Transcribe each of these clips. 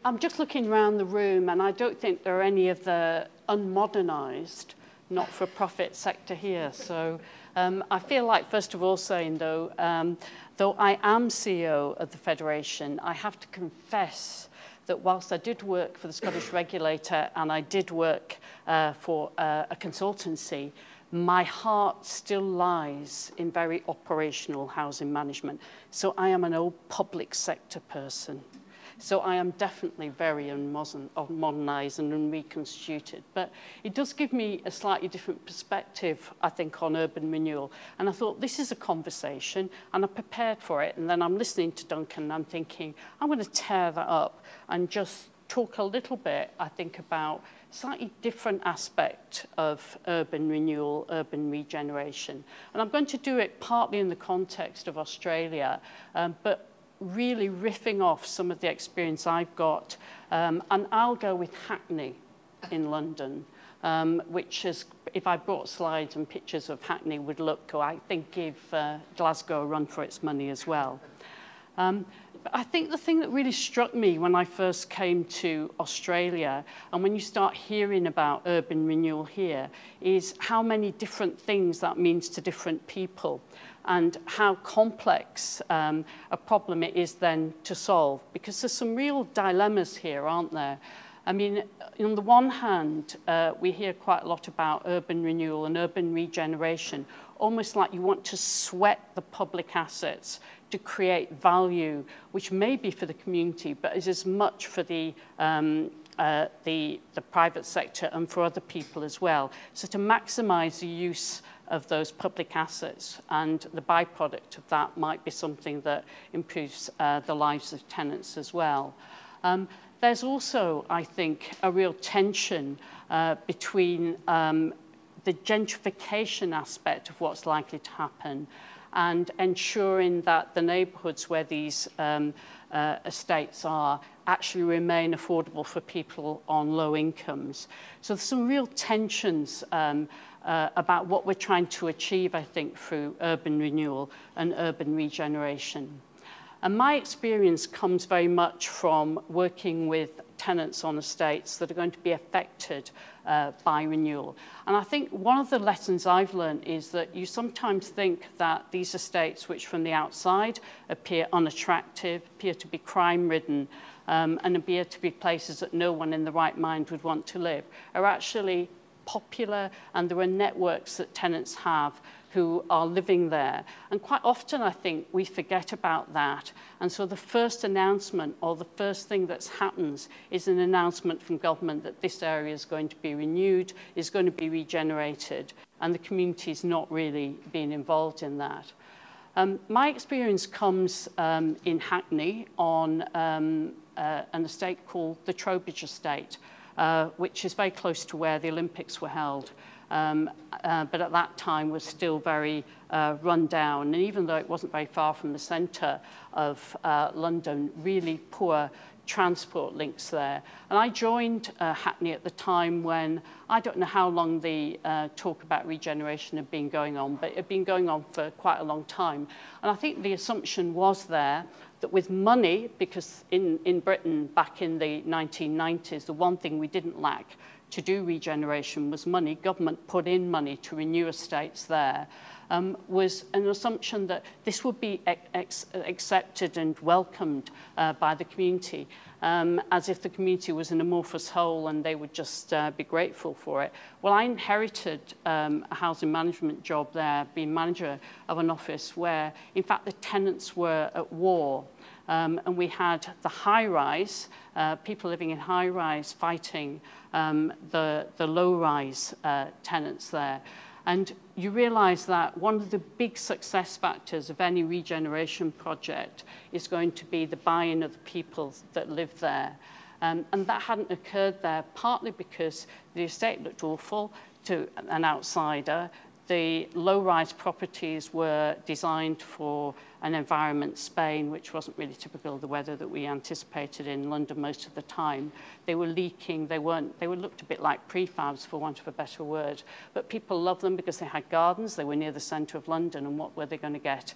I'm just looking around the room, and I don't think there are any of the unmodernised not-for-profit sector here. So I feel like, first of all, saying, though I am CEO of the Federation, I have to confess that whilst I did work for the Scottish regulator and I did work for a consultancy, my heart still lies in very operational housing management. So I am an old public sector person. So I am definitely very unmodernised and unreconstituted. But it does give me a slightly different perspective, I think, on urban renewal. And I thought, this is a conversation, and I prepared for it. And then I'm listening to Duncan, and I'm thinking, I'm going to tear that up and just talk a little bit, I think, about a slightly different aspect of urban renewal, urban regeneration. And I'm going to do it partly in the context of Australia, but really riffing off some of the experience I've got. And I'll go with Hackney in London, which is, if I brought slides and pictures of Hackney, would look, or I think give Glasgow a run for its money as well. But I think the thing that really struck me when I first came to Australia, and when you start hearing about urban renewal here, is how many different things that means to different people, and how complex a problem it is then to solve. Because there's some real dilemmas here, aren't there? I mean, on the one hand, we hear quite a lot about urban renewal and urban regeneration, almost like you want to sweat the public assets to create value, which may be for the community, but is as much for the private sector and for other people as well. So to maximise the use of those public assets, and the byproduct of that might be something that improves the lives of tenants as well. There's also, I think, a real tension between the gentrification aspect of what's likely to happen and ensuring that the neighbourhoods where these estates are actually remain affordable for people on low incomes. So there's some real tensions about what we're trying to achieve, I think, through urban renewal and urban regeneration. And my experience comes very much from working with tenants on estates that are going to be affected by renewal. And I think one of the lessons I've learned is that you sometimes think that these estates, which from the outside appear unattractive, appear to be crime-ridden, and appear to be places that no one in the right mind would want to live, are actually popular, and there are networks that tenants have who are living there. And quite often, I think, we forget about that. And so the first announcement, or the first thing that happens, is an announcement from government that this area is going to be renewed, is going to be regenerated, and the community is not really being involved in that. My experience comes in Hackney on an estate called the Trowbridge Estate, which is very close to where the Olympics were held. But at that time was still very run down. And even though it wasn't very far from the centre of London, really poor transport links there. And I joined Hackney at the time when, I don't know how long the talk about regeneration had been going on, but it had been going on for quite a long time. And I think the assumption was there that with money, because in Britain back in the 1990s, the one thing we didn't lack to do regeneration was money. Government put in money to renew estates there. Was an assumption that this would be accepted and welcomed by the community, as if the community was an amorphous whole and they would just be grateful for it. Well, I inherited a housing management job there, being manager of an office where, in fact, the tenants were at war. And we had the high-rise, people living in high-rise fighting the low-rise tenants there. And you realise that one of the big success factors of any regeneration project is going to be the buy-in of the people that live there. And that hadn't occurred there, partly because the estate looked awful to an outsider. The low-rise properties were designed for an environment, Spain, which wasn't really typical of the weather that we anticipated in London most of the time. They were leaking, they looked a bit like prefabs, for want of a better word. But people loved them because they had gardens, they were near the centre of London, and what were they going to get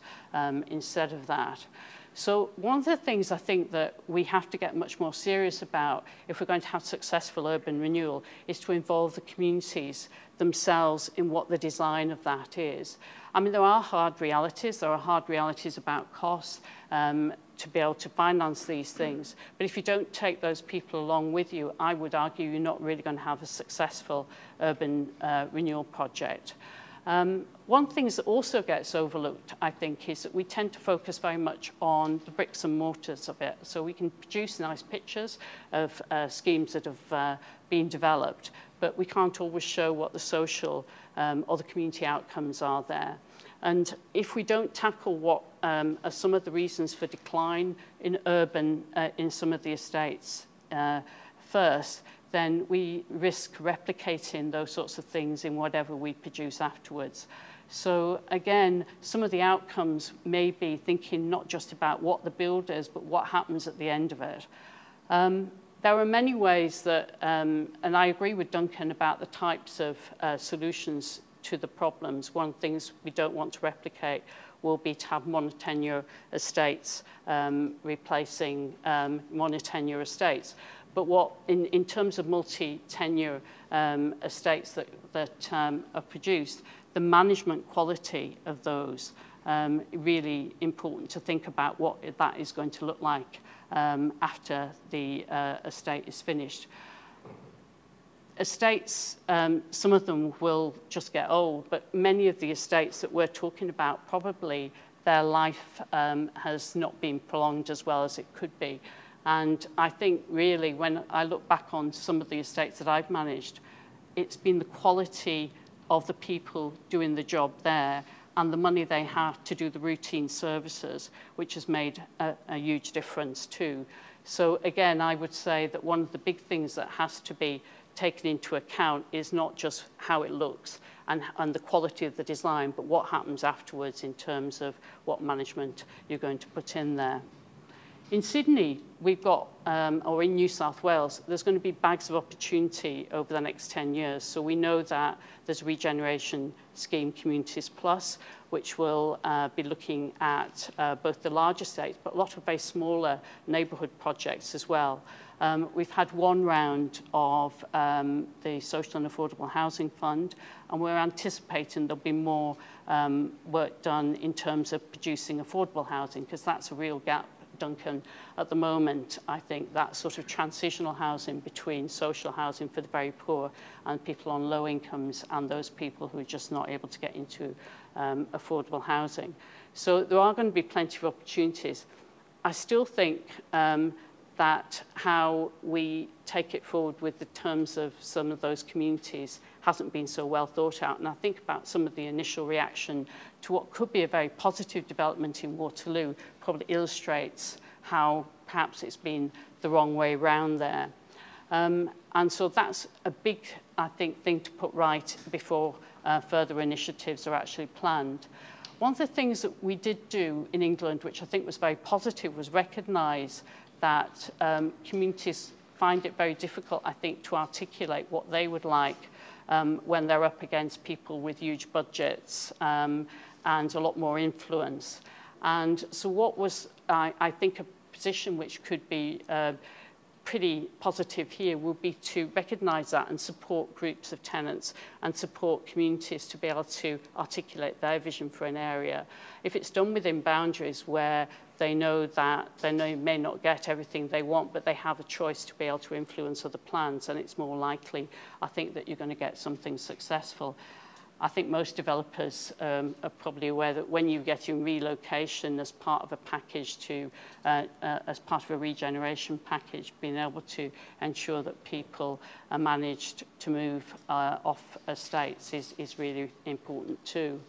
instead of that? So one of the things I think that we have to get much more serious about if we're going to have successful urban renewal is to involve the communities themselves in what the design of that is. I mean, there are hard realities. There are hard realities about costs to be able to finance these things. But if you don't take those people along with you, I would argue you're not really going to have a successful urban renewal project. One thing that also gets overlooked, I think, is that we tend to focus very much on the bricks and mortars of it. So we can produce nice pictures of schemes that have been developed, but we can't always show what the social or the community outcomes are there. And if we don't tackle what are some of the reasons for decline in urban, in some of the estates first, then we risk replicating those sorts of things in whatever we produce afterwards. So again, some of the outcomes may be thinking not just about what the build is, but what happens at the end of it. There are many ways that, and I agree with Duncan about the types of solutions to the problems. One of the things we don't want to replicate will be to have monotenure estates replacing monotenure estates. But what, in terms of multi-tenure estates that are produced, the management quality of those, really important to think about what that is going to look like after the estate is finished. Estates, some of them will just get old, but many of the estates that we're talking about, probably their life has not been prolonged as well as it could be. And I think really when I look back on some of the estates that I've managed, it's been the quality of the people doing the job there and the money they have to do the routine services, which has made a huge difference too. So again, I would say that one of the big things that has to be taken into account is not just how it looks and the quality of the design, but what happens afterwards in terms of what management you're going to put in there. In Sydney, we've got, or in New South Wales, there's going to be bags of opportunity over the next 10 years. So we know that there's a regeneration scheme, Communities Plus, which will be looking at both the larger estates, but a lot of very smaller neighbourhood projects as well. We've had one round of the Social and Affordable Housing Fund, and we're anticipating there'll be more work done in terms of producing affordable housing, because that's a real gap, Duncan, at the moment. I think that sort of transitional housing between social housing for the very poor and people on low incomes and those people who are just not able to get into affordable housing. So there are going to be plenty of opportunities. I still think that how we take it forward with the terms of some of those communities hasn't been so well thought out. And I think about some of the initial reaction to what could be a very positive development in Waterloo probably illustrates how perhaps it's been the wrong way around there. And so that's a big, I think, thing to put right before further initiatives are actually planned. One of the things that we did do in England, which I think was very positive, was recognise that communities find it very difficult, I think, to articulate what they would like when they're up against people with huge budgets and a lot more influence. And so what was, I think, a position which could be pretty positive here would be to recognise that and support groups of tenants and support communities to be able to articulate their vision for an area. If it's done within boundaries where they know that they may not get everything they want, but they have a choice to be able to influence other plans, and it's more likely, I think, that you're going to get something successful. I think most developers are probably aware that when you get in relocation as part of a package to, as part of a regeneration package, being able to ensure that people are managed to move off estates is really important too.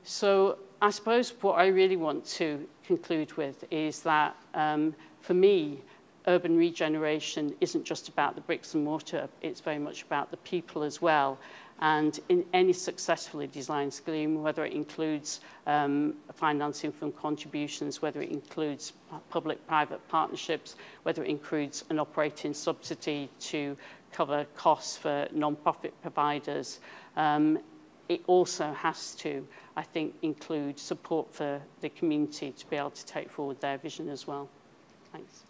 So I suppose what I really want to conclude with is that for me, urban regeneration isn't just about the bricks and mortar, it's very much about the people as well. And in any successfully designed scheme, whether it includes financing from contributions, whether it includes public-private partnerships, whether it includes an operating subsidy to cover costs for non-profit providers, it also has to, I think, include support for the community to be able to take forward their vision as well. Thanks.